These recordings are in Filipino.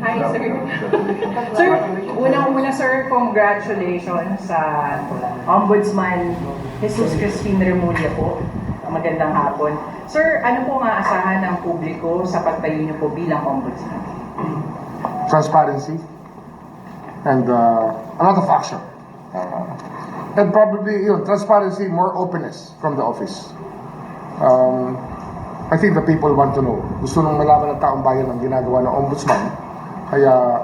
Hi, sir. Sir, unang-una, sir, congratulations sa Ombudsman Jesus Crispin Remulla po. Magandang hapon. Sir, ano po maasahan ng publiko sa pagtayo niyo po bilang Ombudsman? Transparency and a lot of action. And probably, transparency, more openness from the office. I think the people want to know. Gusto nung malaman ng taong bayan ang ginagawa ng ombudsman. Kaya,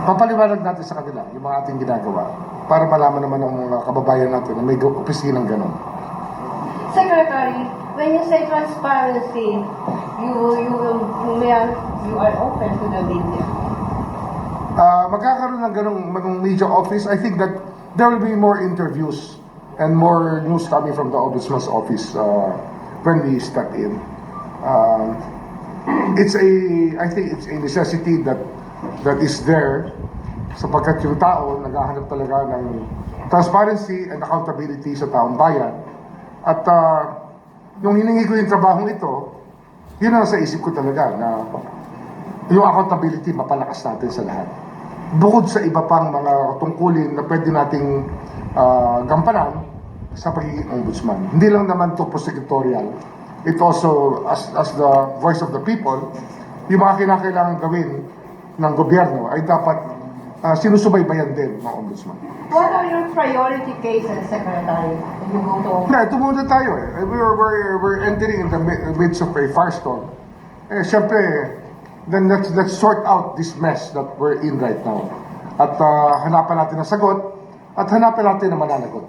papaliwanag natin sa kanila yung mga ating ginagawa para malaman naman ng mga kababayan natin na may opisinang ganun. Secretary, when you say transparency, you are open to the media. Magkakaroon ng ganung media office. I think that there will be more interviews and more news coming from the Ombudsman's office when we step in. I think it's a necessity that is there sapagkat yung tao naghahanap talaga ng transparency and accountability sa taong bayan. At yung hiningi ko yung trabahong ito, yun ang sa isip ko talaga na yung accountability mapalakas natin sa lahat. Bukod sa iba pang mga tungkulin na pwede nating gampanan sa pagiging ombudsman. Hindi lang naman to prosecutorial. It also, as the voice of the people, yung mga kinakailangan gawin ng gobyerno ay dapat sinusubaybayan din ng ombudsman. What are your priority cases, Secretary, when you go to ombudsman? Ito muna tayo eh. We're entering in the midst of a firestorm. Siyempre, then let's sort out this mess that we're in right now. At hanapan natin ang sagot at hanapan natin ang mananagot.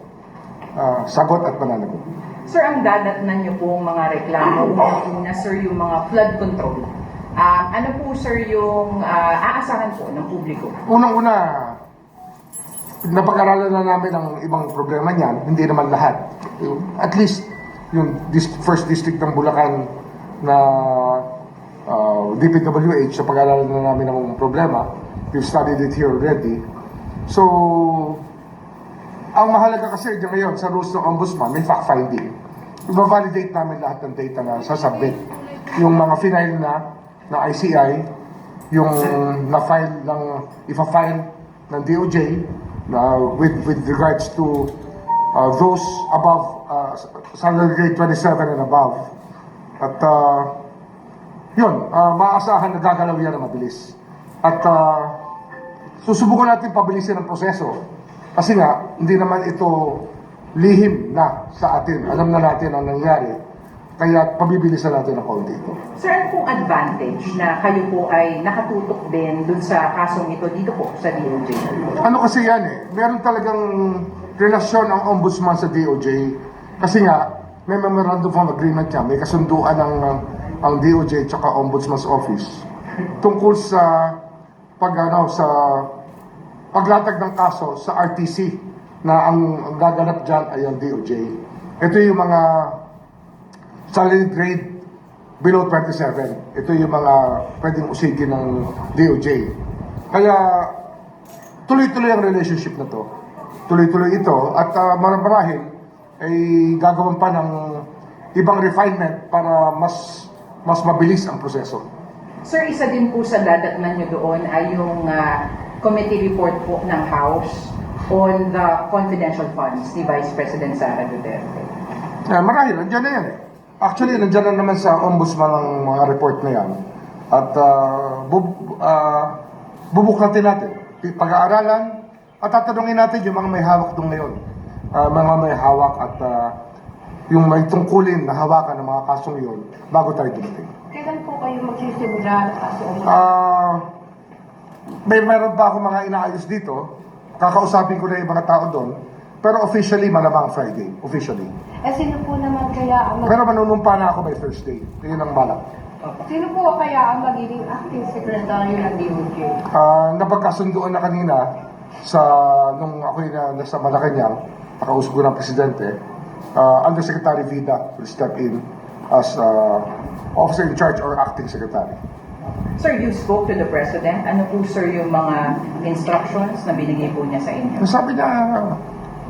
Sagot at mananagot. Sir, ang dadatnan niyo po mga reklamo, una sir, yung mga flood control. Ano po sir yung aasahan po ng publiko? Unang-una, napag-aralan na namin ang ibang problema niyan, hindi naman lahat. At least, yung first district ng Bulacan na DPWH, napag-aralan na namin ang problema. We've studied it here already. So, ang mahalaga kasi ngayon sa rules ng Ombudsman, may fact-finding. I-validate namin lahat ng data na sasubmit. Yung mga final na ICI, yung na-file ng, ipa-file ng DOJ with regards to those above, salary grade 27 and above. At maaasahan na gagalaw yan na mabilis. At susubukan natin pabilisin ang proseso. Kasi nga, hindi naman ito lihim na sa atin. Alam na natin ang nangyari. Kaya pabibilisan natin ang konti ito. Sir, ano pong advantage na kayo po ay nakatutok din dun sa kasong ito dito po sa DOJ? Ano kasi yan eh, meron talagang relasyon ang ombudsman sa DOJ. Kasi nga, may memorandum of agreement niya, may kasunduan ang DOJ at Ombudsman's Office tungkol sa paglatag ng kaso sa RTC na ang gaganap dyan ay ang DOJ. Ito yung mga salary grade below 27. Ito yung mga pwedeng usigin ng DOJ. Kaya tuloy-tuloy ang relationship na to. Tuloy-tuloy ito at marahil ay gagawin pa ng ibang refinement para mas mabilis ang proseso. Sir, isa din po sa dadatnan nyo doon ay yung committee report po ng House on the confidential funds ni Vice President Sara Duterte. Marahil, nandiyan na yan eh. Actually, nandiyan na naman sa ombudsman ang mga report na yan. At bubuklatin natin. Pag-aaralan at tatanungin natin yung mga may hawak doon ngayon. Mga may hawak at yung may tungkulin na hawakan ng mga kasong yun bago tayo dumating. Kailan po kayo magsisimula sa ombudsman? Meron pa ako mga inaayos dito. Kakausapin ko na yung mga tao doon. Pero officially, malamang Friday. Officially. Sino po naman kaya ang Pero manunumpa na ako by Thursday. Yun ang balak. Sino po kaya ang magiging acting secretary ng DOJ? Napagkasunduan na kanina nung ako'y nasa Malacanang, nakausap ko ng presidente, Undersecretary Vida will step in as officer in charge or acting secretary. Sir, you spoke to the President. Ano po, sir, yung mga instructions na binigay po niya sa inyo? Sabi niya,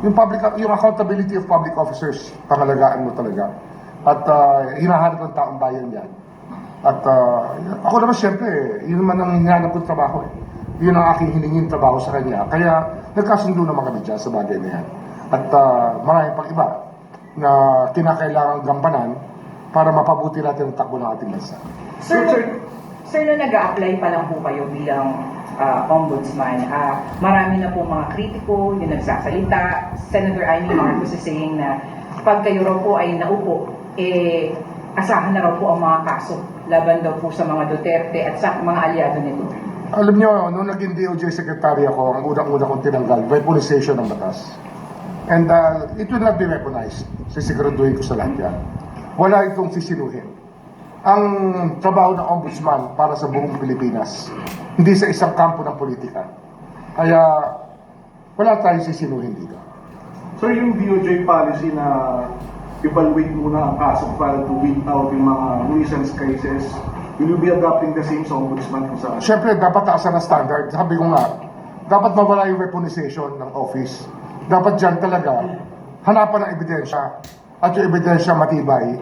yung accountability of public officers, pangalagaan mo talaga. At hinahanap ng taong bayan yan. At ako naman siyempre, yun naman ang hinahanap kong trabaho eh. Yun ang aking hiningin trabaho sa kanya. Kaya nagkasundo naman kami dyan sa bagay na yan. At marami pang iba na kinakailangan gampanan para mapabuti natin ang takbo ng ating bansa. Sir, nung nag-a-apply pa lang po kayo bilang ombudsman, marami na po mga kritiko, yung nagsasalita. Senator Amy Marcos is saying na pag kayo raw po ay naupo, asahan na raw po ang mga kaso laban daw po sa mga Duterte at sa mga aliado nito. Alam nyo, nung naging DOJ Secretary ako, ang unang-una kong tinanggal, weaponization ng batas. And it will not be weaponized. Sisiguraduhin ko sa lahat yan. Wala itong sisinuhin. Ang trabaho ng ombudsman para sa buong Pilipinas, hindi sa isang kampo ng politika. Kaya wala tayong sisinuhin dito. So yung DOJ policy na evaluate muna ang kaso para to weed out yung mga nuisance cases, will you be adopting the same sa ombudsman kung saan? Siyempre, dapat taasan ang standard. Sabi ko nga, dapat mawala yung weaponization ng office. Dapat dyan talaga hanapan ng ebidensya at yung ebidensya matibay.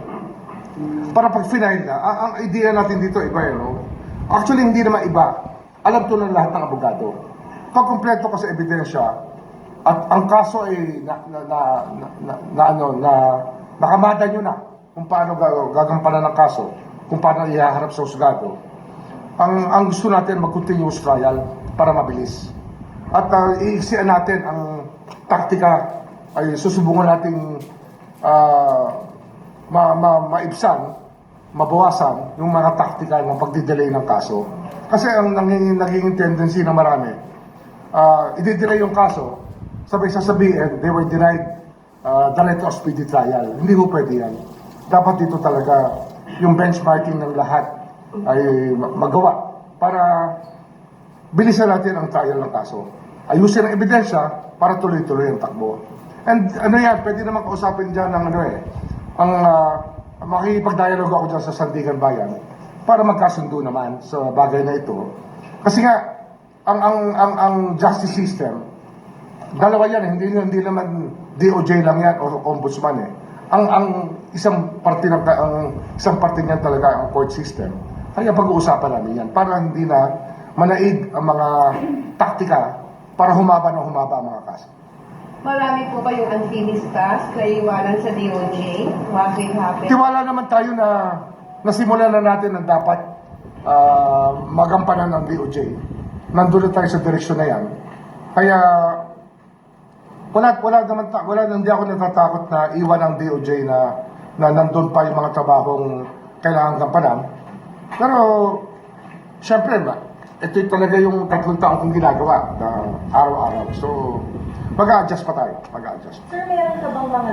Para pag final na, ang idea natin dito iba yun, no? Actually, hindi naman iba. Alam to ng lahat ng abogado. Pag kumpleto ka sa ebidensya at ang kaso ay nakamada nyo na kung paano gagampanan ng kaso, kung paano ihaharap sa husgado. Ang gusto natin mag-continuous trial para mabilis. At iiksian natin ang taktika ay susubukan nating maibsan, mabawasan yung mga taktika ng pagdidelay ng kaso. Kasi ang naging tendency na marami, i-delay yung kaso, sabay sasabihin, they were denied the right to a speedy trial. Hindi ko pwede yan. Dapat dito talaga yung benchmarking ng lahat ay magawa para bilisan natin ang trial ng kaso. Ayusin ang ebidensya para tuloy-tuloy ang takbo. And ano yan, pwede naman kausapin dyan ng makikipag-dialogue ako dyan sa Sandigan Bayan para magkasundo naman sa bagay na ito. Kasi nga, ang justice system, dalawa yan, hindi naman DOJ lang yan o ombudsman eh. Ang isang parte niyan talaga ang court system. Kaya pag-uusapan namin yan para hindi na manaig ang mga taktika para humaba ang mga kaso. Marami po ba yung unfinished task na iwanan sa DOJ? What will happen? Tiwala naman tayo na nasimulan na natin ang dapat magampanan ng DOJ. Nandun na tayo sa direksyon na yan. Kaya hindi ako natatakot na iwan ang DOJ na nandun pa yung mga trabahong kailangan gampanan. Pero, syempre, ito talaga yung 3 taong kong ginagawa na araw-araw. So, mag-a-adjust pa tayo. Mag-a-adjust. Sir, meron ka bang mga